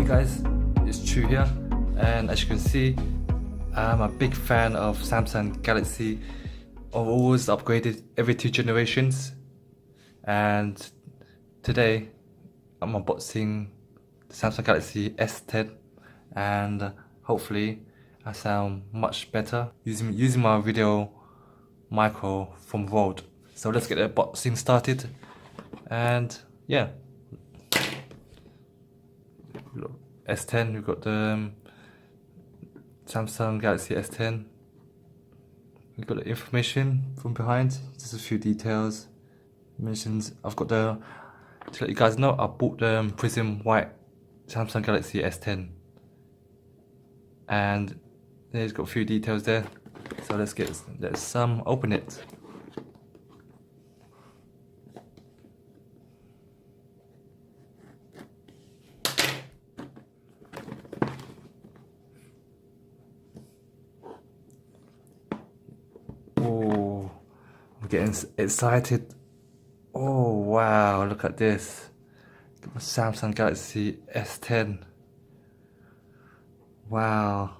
guys, it's Chu here, and as you can see, I'm a big fan of Samsung Galaxy. I've always upgraded every 2 generations, and today I'm unboxing the Samsung Galaxy S10, and hopefully I sound much better using my video micro from Rode. So let's get the unboxing started, and yeah. S10, we've got the Samsung Galaxy S10. We've got the information from behind, just a few details. Mentions I've got to let you guys know, I bought the Prism white Samsung Galaxy S10, and there's got a few details there. So let's open it. Oh, I'm getting excited. Oh wow, look at this. Got my Samsung Galaxy S10. Wow.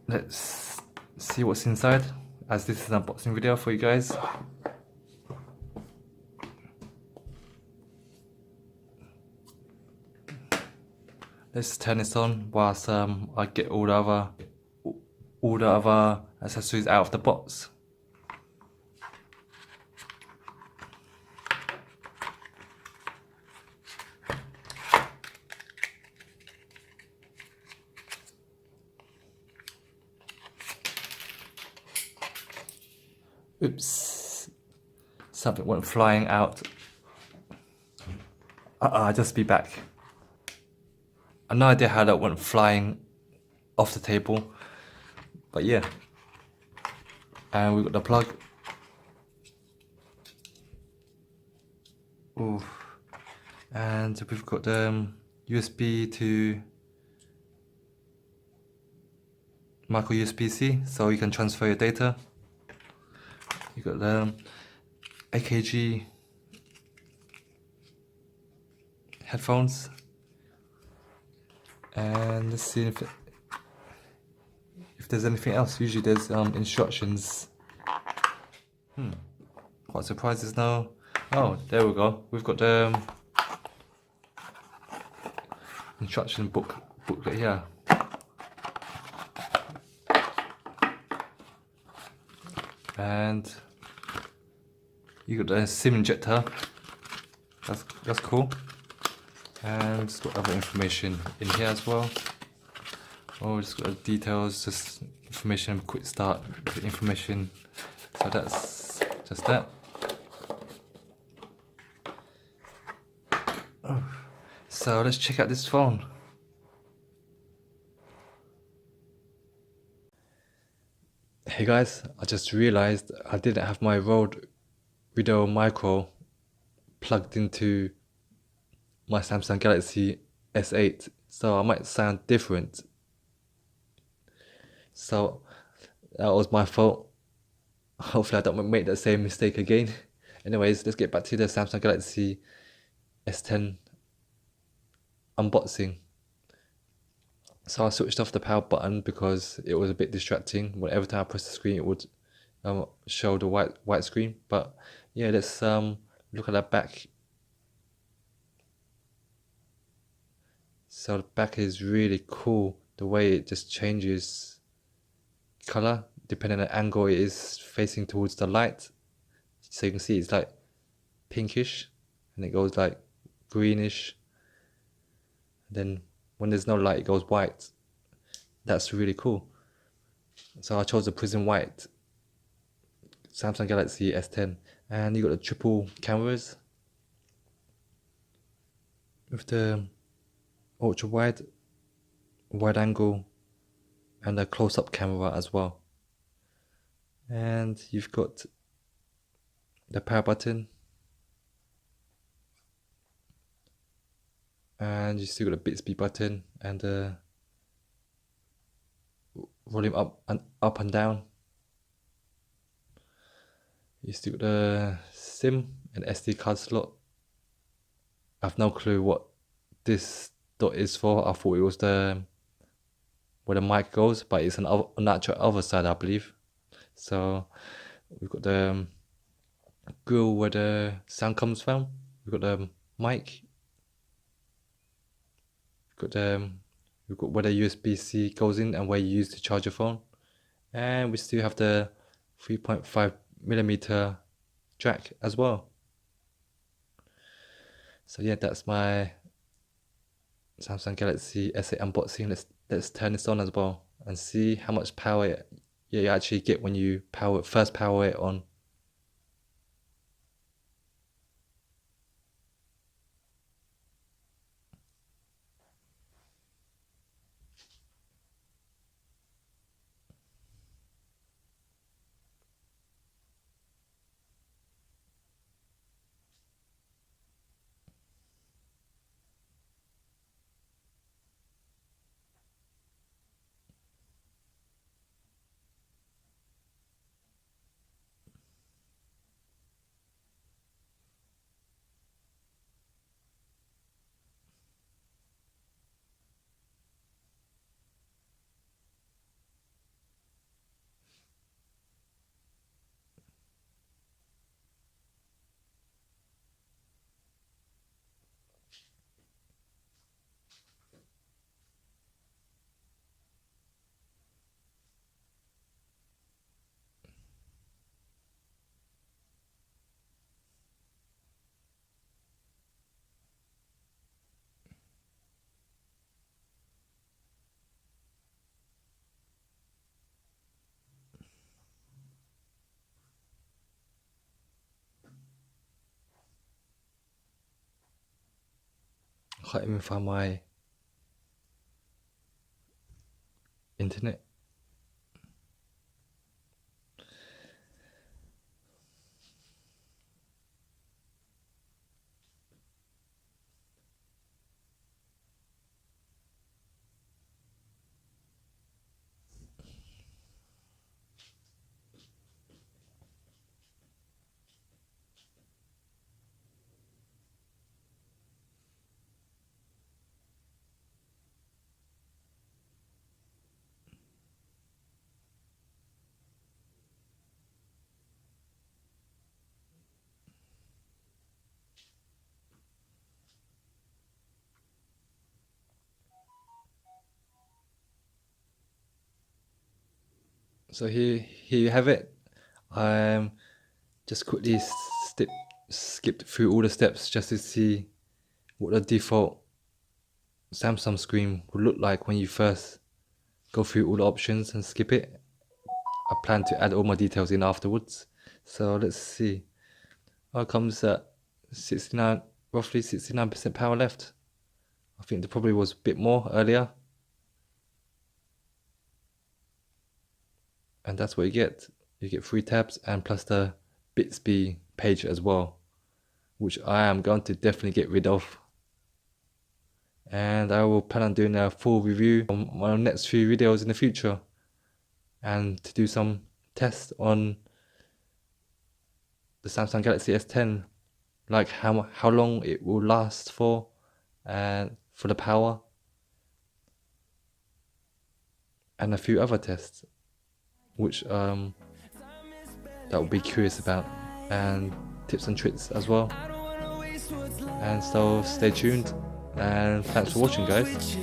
Let's see what's inside, as this is an unboxing video for you guys. Let's turn this on whilst I get all the other accessories out of the box. Oops, something went flying out. I'll just be back. I have no idea how that went flying off the table, but yeah. And we've got the plug. Ooh. And we've got the USB to micro USB-C, so you can transfer your data. You got the AKG headphones, and let's see if there's anything else. Usually there's instructions. Quite surprised there's no. Oh, there we go. We've got the instruction booklet here. And you got the SIM injector. That's cool. And it's got other information in here as well. Oh, just got the details, just information, quick start information. So that's just that. Oh. So let's check out this phone. Hey guys, I just realized I didn't have my Rode Video Micro plugged into my Samsung Galaxy S8, so I might sound different. So that was my fault. Hopefully I don't make that same mistake again. Anyways, let's get back to the Samsung Galaxy S10 unboxing. So I switched off the power button because it was a bit distracting. Every time I press the screen, it would show the white screen. But yeah, let's look at the back. So the back is really cool. The way it just changes color depending on the angle it is facing towards the light. So you can see it's like pinkish, and it goes like greenish. Then when there's no light, it goes white. That's really cool. So I chose the Prism white Samsung Galaxy S10, and you got the triple cameras with the ultra wide, wide angle, and a close-up camera as well. And you've got the power button, and you still got a Bixby button and the volume up and down. You still got the SIM and SD card slot. I have no clue what this dot is for. I thought it was the where the mic goes, but it's on the actual other side, I believe. So we've got the grill where the sound comes from. We've got the mic. We've got where the USB-C goes in and where you use to charge your phone. And we still have the 3.5mm jack as well. So yeah, that's my Samsung Galaxy S8 unboxing. Let's turn this on as well and see how much power you actually get when you first power it on. I can't even find my internet. So here you have it. Just quickly skipped through all the steps just to see what the default Samsung screen would look like when you first go through all the options and skip it. I plan to add all my details in afterwards. So let's see. It comes at roughly 69% power left. I think there probably was a bit more earlier. And that's what you get. You get 3 tabs and plus the Bixby page as well, which I am going to definitely get rid of. And I will plan on doing a full review on my next few videos in the future, and to do some tests on the Samsung Galaxy S10, like how long it will last for, and for the power, and a few other tests which that will be curious about, and tips and tricks as well. And so stay tuned, and thanks for watching, guys.